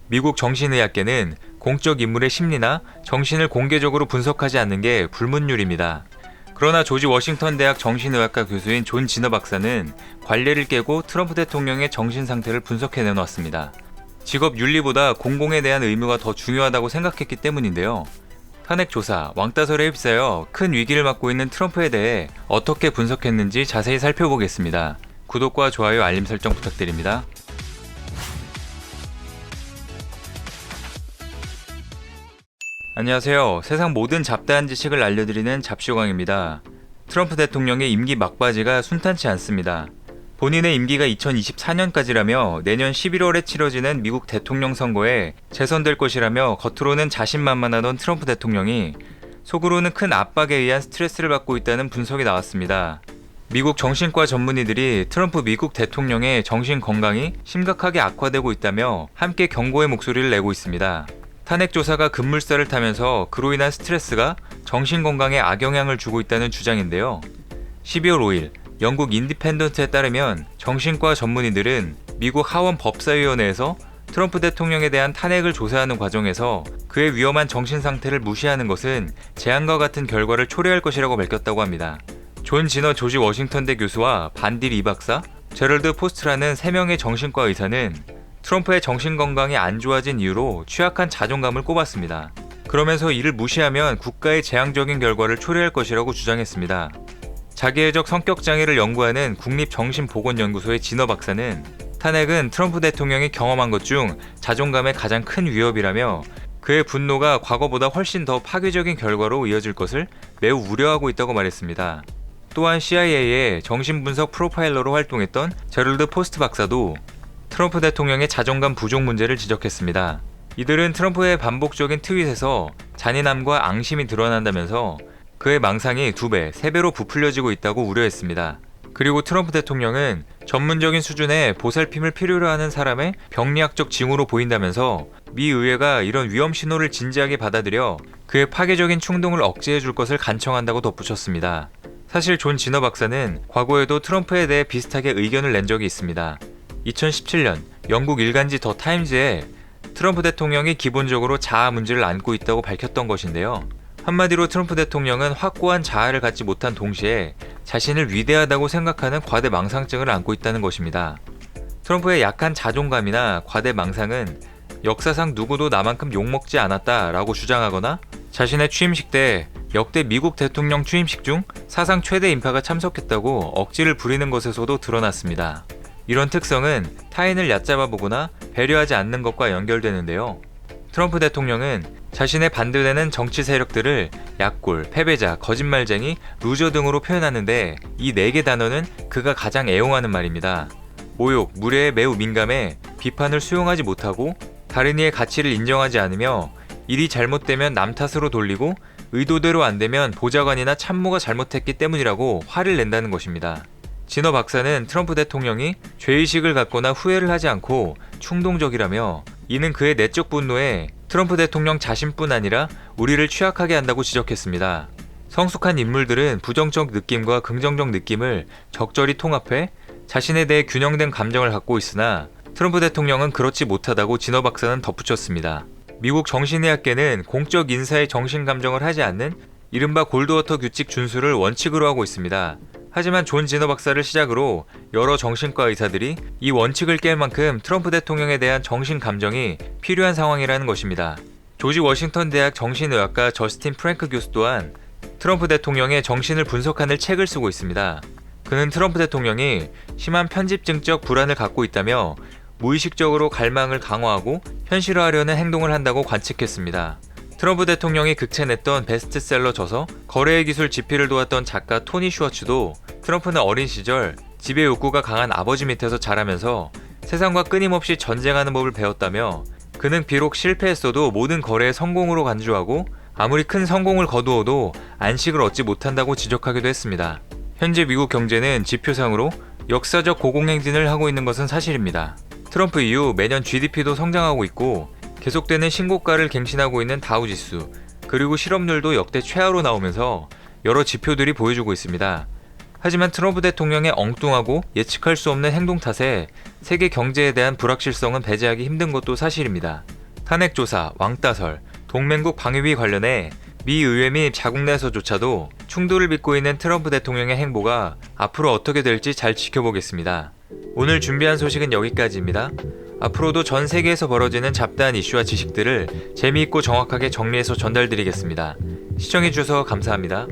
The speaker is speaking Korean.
미국 정신의학계는 공적 인물의 심리나 정신을 공개적으로 분석하지 않는 게 불문율입니다. 그러나 조지 워싱턴 대학 정신의학과 교수인 존 지너 박사는 관례를 깨고 트럼프 대통령의 정신 상태를 분석해 내놓았습니다. 직업 윤리보다 공공에 대한 의무가 더 중요하다고 생각했기 때문인데요. 탄핵 조사, 왕따설에 휩싸여 큰 위기를 맞고 있는 트럼프에 대해 어떻게 분석했는지 자세히 살펴보겠습니다. 구독과 좋아요, 알림 설정 부탁드립니다. 안녕하세요. 세상 모든 잡다한 지식을 알려드리는 잡시광입니다. 트럼프 대통령의 임기 막바지가 순탄치 않습니다. 본인의 임기가 2024년까지라며 내년 11월에 치러지는 미국 대통령 선거에 재선될 것이라며 겉으로는 자신만만하던 트럼프 대통령이 속으로는 큰 압박에 의한 스트레스를 받고 있다는 분석이 나왔습니다. 미국 정신과 전문의들이 트럼프 미국 대통령의 정신 건강이 심각하게 악화되고 있다며 함께 경고의 목소리를 내고 있습니다. 탄핵 조사가 급물살을 타면서 그로 인한 스트레스가 정신 건강에 악영향을 주고 있다는 주장인데요. 12월 5일 영국 인디펜던트에 따르면 정신과 전문의들은 미국 하원 법사위원회에서 트럼프 대통령에 대한 탄핵을 조사하는 과정에서 그의 위험한 정신 상태를 무시하는 것은 재앙과 같은 결과를 초래할 것이라고 밝혔다고 합니다. 존 지너 조지 워싱턴대 교수와 반딜 이 박사, 제럴드 포스트라는 3명의 정신과 의사는 트럼프의 정신건강이 안 좋아진 이유로 취약한 자존감을 꼽았습니다. 그러면서 이를 무시하면 국가의 재앙적인 결과를 초래할 것이라고 주장했습니다. 자기애적 성격장애를 연구하는 국립정신보건연구소의 지너 박사는 탄핵은 트럼프 대통령이 경험한 것 중 자존감의 가장 큰 위협이라며 그의 분노가 과거보다 훨씬 더 파괴적인 결과로 이어질 것을 매우 우려하고 있다고 말했습니다. 또한 CIA의 정신분석 프로파일러로 활동했던 제럴드 포스트 박사도 트럼프 대통령의 자존감 부족 문제를 지적했습니다. 이들은 트럼프의 반복적인 트윗에서 잔인함과 앙심이 드러난다면서 그의 망상이 2배, 3배로 부풀려지고 있다고 우려했습니다. 그리고 트럼프 대통령은 전문적인 수준의 보살핌을 필요로 하는 사람의 병리학적 징후로 보인다면서 미 의회가 이런 위험 신호를 진지하게 받아들여 그의 파괴적인 충동을 억제해 줄 것을 간청한다고 덧붙였습니다. 사실 존 지너 박사는 과거에도 트럼프에 대해 비슷하게 의견을 낸 적이 있습니다. 2017년 영국 일간지 더 타임즈에 트럼프 대통령이 기본적으로 자아 문제를 안고 있다고 밝혔던 것인데요. 한마디로 트럼프 대통령은 확고한 자아를 갖지 못한 동시에 자신을 위대하다고 생각하는 과대망상증을 안고 있다는 것입니다. 트럼프의 약한 자존감이나 과대망상은 역사상 누구도 나만큼 욕먹지 않았다라고 주장하거나 자신의 취임식 때 역대 미국 대통령 취임식 중 사상 최대 인파가 참석했다고 억지를 부리는 것에서도 드러났습니다. 이런 특성은 타인을 얕잡아 보거나 배려하지 않는 것과 연결되는데요. 트럼프 대통령은 자신의 반대되는 정치 세력들을 약골, 패배자, 거짓말쟁이, 루저 등으로 표현하는데 이 4개 단어는 그가 가장 애용하는 말입니다. 모욕, 무례에 매우 민감해 비판을 수용하지 못하고 다른 이의 가치를 인정하지 않으며 일이 잘못되면 남 탓으로 돌리고 의도대로 안 되면 보좌관이나 참모가 잘못했기 때문이라고 화를 낸다는 것입니다. 지너 박사는 트럼프 대통령이 죄의식을 갖거나 후회를 하지 않고 충동적이라며 이는 그의 내적 분노에 트럼프 대통령 자신뿐 아니라 우리를 취약하게 한다고 지적했습니다. 성숙한 인물들은 부정적 느낌과 긍정적 느낌을 적절히 통합해 자신에 대해 균형된 감정을 갖고 있으나 트럼프 대통령은 그렇지 못하다고 지너 박사는 덧붙였습니다. 미국 정신의학계는 공적 인사의 정신감정을 하지 않는 이른바 골드워터 규칙 준수를 원칙으로 하고 있습니다. 하지만 존 지너 박사를 시작으로 여러 정신과 의사들이 이 원칙을 깰 만큼 트럼프 대통령에 대한 정신 감정이 필요한 상황이라는 것입니다. 조지 워싱턴 대학 정신의학과 저스틴 프랭크 교수 또한 트럼프 대통령의 정신을 분석하는 책을 쓰고 있습니다. 그는 트럼프 대통령이 심한 편집증적 불안을 갖고 있다며 무의식적으로 갈망을 강화하고 현실화하려는 행동을 한다고 관측했습니다. 트럼프 대통령이 극찬했던 베스트셀러 저서 거래의 기술 집필을 도왔던 작가 토니 슈워츠도 트럼프는 어린 시절 지배 욕구가 강한 아버지 밑에서 자라면서 세상과 끊임없이 전쟁하는 법을 배웠다며 그는 비록 실패했어도 모든 거래에 성공으로 간주하고 아무리 큰 성공을 거두어도 안식을 얻지 못한다고 지적하기도 했습니다. 현재 미국 경제는 지표상으로 역사적 고공행진을 하고 있는 것은 사실입니다. 트럼프 이후 매년 GDP도 성장하고 있고 계속되는 신고가를 갱신하고 있는 다우지수, 그리고 실업률도 역대 최하로 나오면서 여러 지표들이 보여주고 있습니다. 하지만 트럼프 대통령의 엉뚱하고 예측할 수 없는 행동 탓에 세계 경제에 대한 불확실성은 배제하기 힘든 것도 사실입니다. 탄핵조사, 왕따설, 동맹국 방위비 관련해 미 의회 및 자국 내에서조차도 충돌을 빚고 있는 트럼프 대통령의 행보가 앞으로 어떻게 될지 잘 지켜보겠습니다. 오늘 준비한 소식은 여기까지입니다. 앞으로도 전 세계에서 벌어지는 잡다한 이슈와 지식들을 재미있고 정확하게 정리해서 전달드리겠습니다. 시청해주셔서 감사합니다.